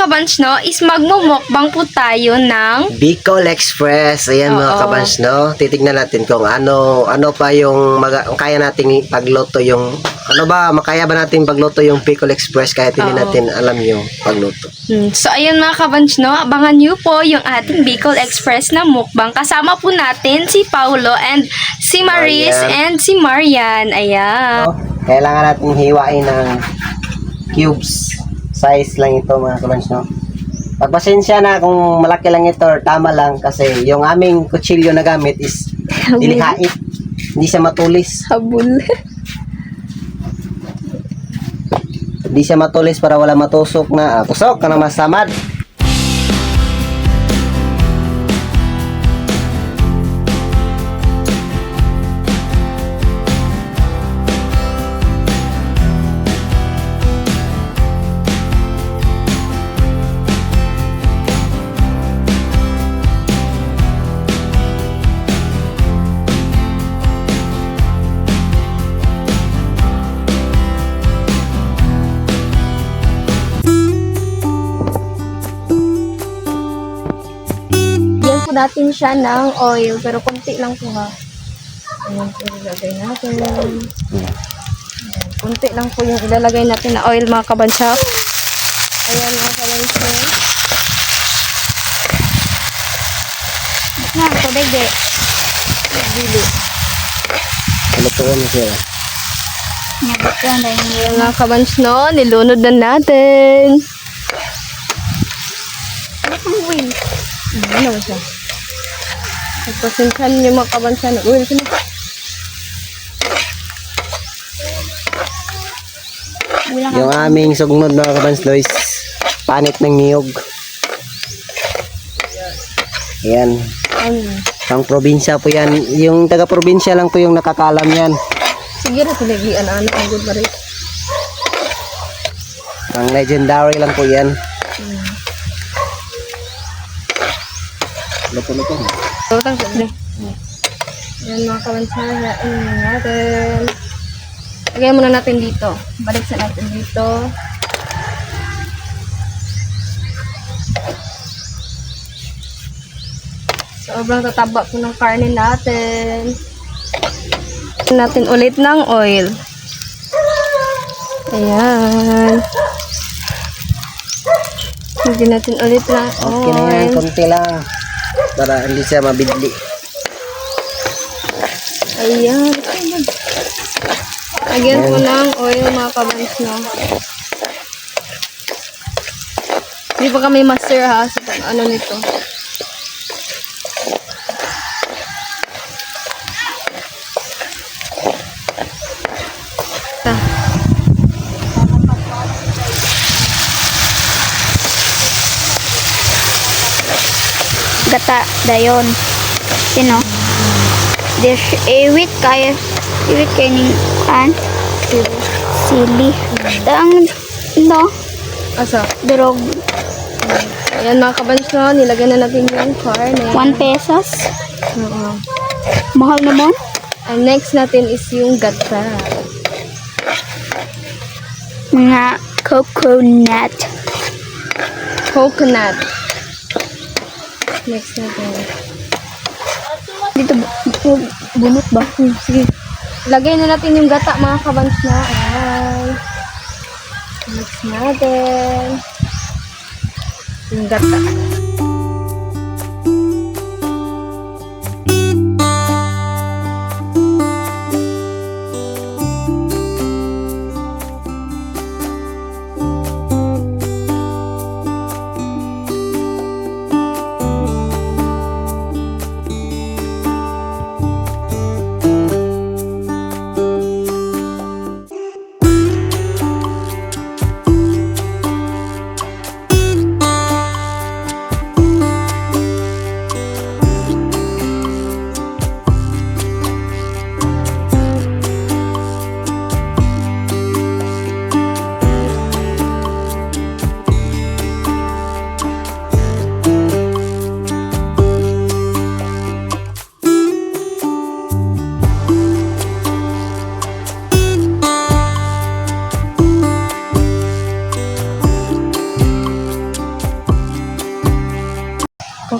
kabans, no, is magmumukbang po tayo ng Bicol Express. Ayan mga Oo. kabans, no? Titignan natin kung ano pa yung kaya nating pagluto yung makaya ba natin pagluto yung Bicol Express kahit hindi Oo. natin alam yung pagluto. So, ayun mga kabans, no, abangan nyo po yung ating Bicol Express na mukbang. Kasama po natin si Paulo and si Maris Marian. and si Marian. Ayan. No? Kailangan natin hiwain ng cubes. Size lang ito mga kabans, no? Pagpasensya na kung malaki lang ito or tama lang kasi yung aming kutsilyo na gamit is dilihait. Hindi siya matulis. Habul. Hindi siya matulis para wala matusok na tusok ka na masamad. Yan po natin siya ng oil, pero konti lang po ha. Ayan po ilalagay natin. Ayan, konti lang po yung ilalagay natin na oil mga kabansa. Ayan mga kabansa. Na, ito dede. Dili. Ano po yun siya? Ayan mga kabans, no, nilunod na natin. Ano siya? Pagpasinsan niyo mga kabansa na oil. Yung aming sugnod mga kabans is panit ng niyog. Ayan. Pang probinsya po yan. Yung taga-probinsya lang po yung nakakalam yan. Sige na pinagian ano ang good ba rin. Ang legendary lang po yan. Luto-luto. Tutang sa bre. Yan mga kabansa, hain natin. Lagay muna natin dito. Balik sa natin dito. Sobrang tataba po ng karne natin. Natin ulit ng oil. Ayan. Hindi natin ulit ng Okay na yan. oil. Konti lang. Para hindi siya mabidli. Ayan. Lagyan po ng oil mga kabans, no. Hindi pa kami master ha sa ano nito. Gata dayon. Sino? Dish iwit kaya ning an sili. Dang no Asa? durog Ayan mga kabans, no. Nilagyan na natin yung karne. 1 pesos. Oo. Mahal naman. And next natin is yung gata. Mga coconut. Coconut. Next natin. Dito bunot ba? Sige. Lagay na natin yung gata mga kabans, no. Ayan. Next natin. Yung gata.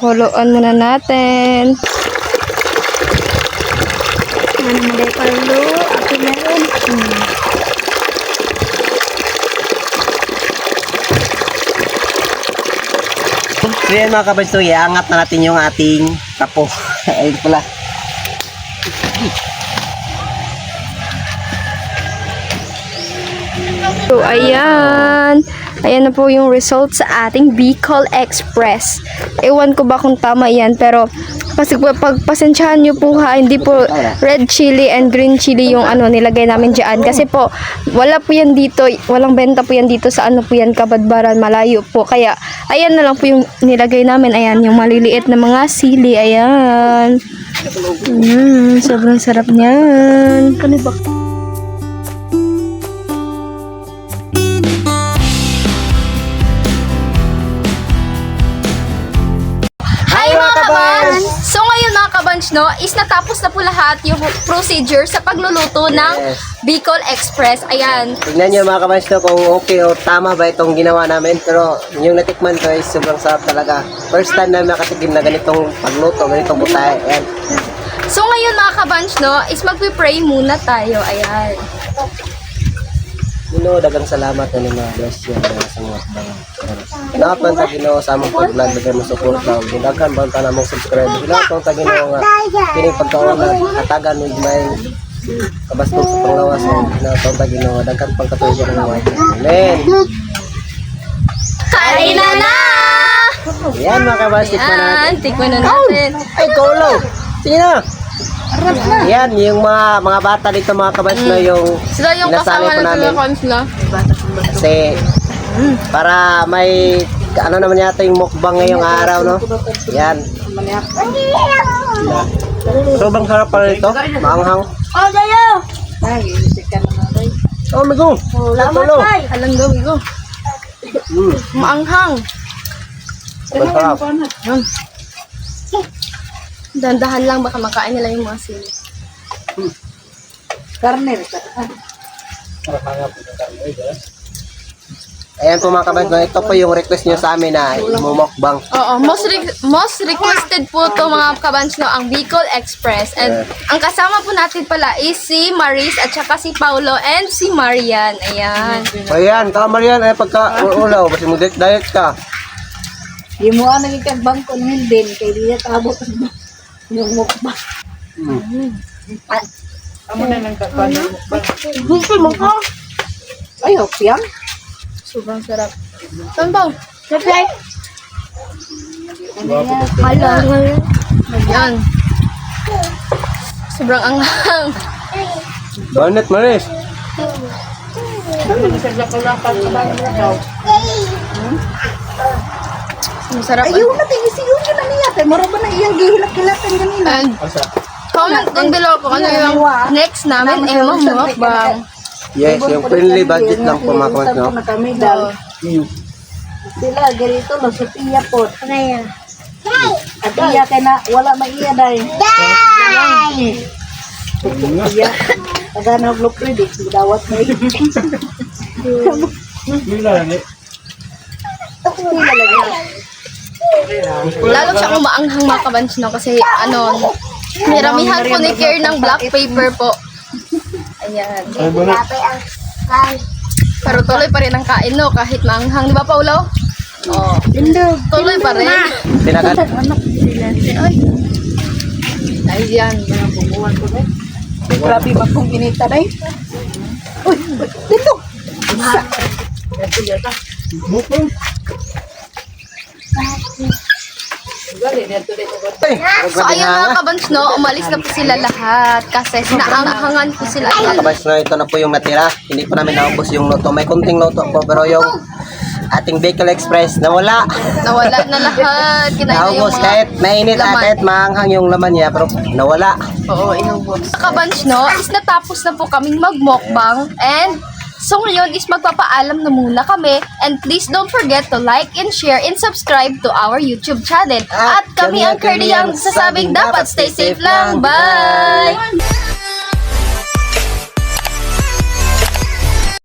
Pakuluan muna natin. Ano mo day palo? Ako meron. So yan mga kabads, iangat na natin yung ating tapo. Ayun pala. So, ayan. Ayan na po yung result sa ating Bicol Express. Ewan ko ba kung tama yan, pero pagpasensyahan nyo po ha, hindi po red chili and green chili yung ano nilagay namin dyan. Kasi po, wala po yan dito, walang benta po yan dito sa ano po yan, Kabadbaran, malayo po. Kaya, ayan na lang po yung nilagay namin. Ayan, yung maliliit na mga sili. Ayan. Sobrang sarap niyan. Kanibak. Hi mga kabans! So ngayon mga kabans, no, is natapos na po lahat yung procedure sa pagluluto ng Yes. Bicol Express. Ayan. Tignan nyo mga kabads kung okay o tama ba itong ginawa namin. Pero yung natikman ko is sobrang sarap talaga. First time na nakatikim na ganitong pagluto, ganitong butay. Ayan. So ngayon mga kabans, no, is magpipray muna tayo. Ayan. Dagang salamat na mga bless yun sa mga mga. Kinapan sa Ginoo sa among pag-vlog, daghan mo support daw. Daghan ba ta namong subscribe. Kinapan sa Ginoo nga kining pagkaon na hatagan mo may kabastog sa panglawas. Kinapan sa Ginoo daghan pang katuigan ng mga. Amen. Kain na na! Yan mga kabas, tikman natin. Ayan, tikman na natin. Ay, kaulo! Sige na! Yan, yung mga bata dito mga kabas na yung Sila yung inasali kasama po na namin. sila kansla. Kasi para may ano naman yata yung mukbang ngayong araw, no? Yan. Sobrang sarap pala ito. Maanghang. Oh, dayo! Oh, migo. Salamat, Halang gawin ko. Maanghang. Sobrang sarap. Dandahan lang, baka makain nila yung mga sili. Ayan po mga kabas, ito po yung request nyo sa amin na mumukbang. Oo, most requested po to mga kabans, no, ang Bicol Express. And ang kasama po natin pala is si Maris at saka si Paulo and si Marian. Ayan. Ayan, kamar yan. Ay, pagka-ulaw, basta mag-diet ka. Di mo ang naging bangko ng din, kaya di niya tabot yung mukbang. Amo na lang kakano mukbang. Ay, hopyang. Sobrang sarap. Saan ba? Sapay! Ayan. Sobrang anghang. Banet, Maris. Masarap. Ayaw natin, isiyo yun na niya. Kaya mara ba na iyang gihilak-hilatan ganina? And comment down below kung ano yung next namin. Eh, mukbang. Yes, yung friendly budget lang po mga kabas, no? Na kami dal. Sila, ganito, no, si Pia po. At iya kay na, wala na iya dahil. Iya, taga na vlog credit, dawat na iya. Lalo siyang umaanghang mga kabans, no, kasi ano, niramihan po ni Care ng black paper po. Ayan. Pero tuloy pa rin ang kain, no, kahit maanghang. Di ba, Paulo? Oo. Tuloy pa rin. Tinagat. Ayan. Grabe ba kung inita na Uy, dito! So, ayun mga kabans, no, umalis na po sila lahat kasi naanghangan po sila. Mga kabas, no, ito na po yung natira. Hindi po namin naubos yung loto. May kunting loto po, pero yung ating Bicol Express nawala. Nawala na lahat. Kinain na yung Naubos mga kahit mainit at laman. kahit maanghang yung laman niya, pero nawala. Oo, inubos. Kabans, no, is natapos na po kaming magmukbang and so ngayon is magpapaalam na muna kami and please don't forget to like and share and subscribe to our YouTube channel. At kami ang Curly ang sasabing dapat stay safe lang. Bye!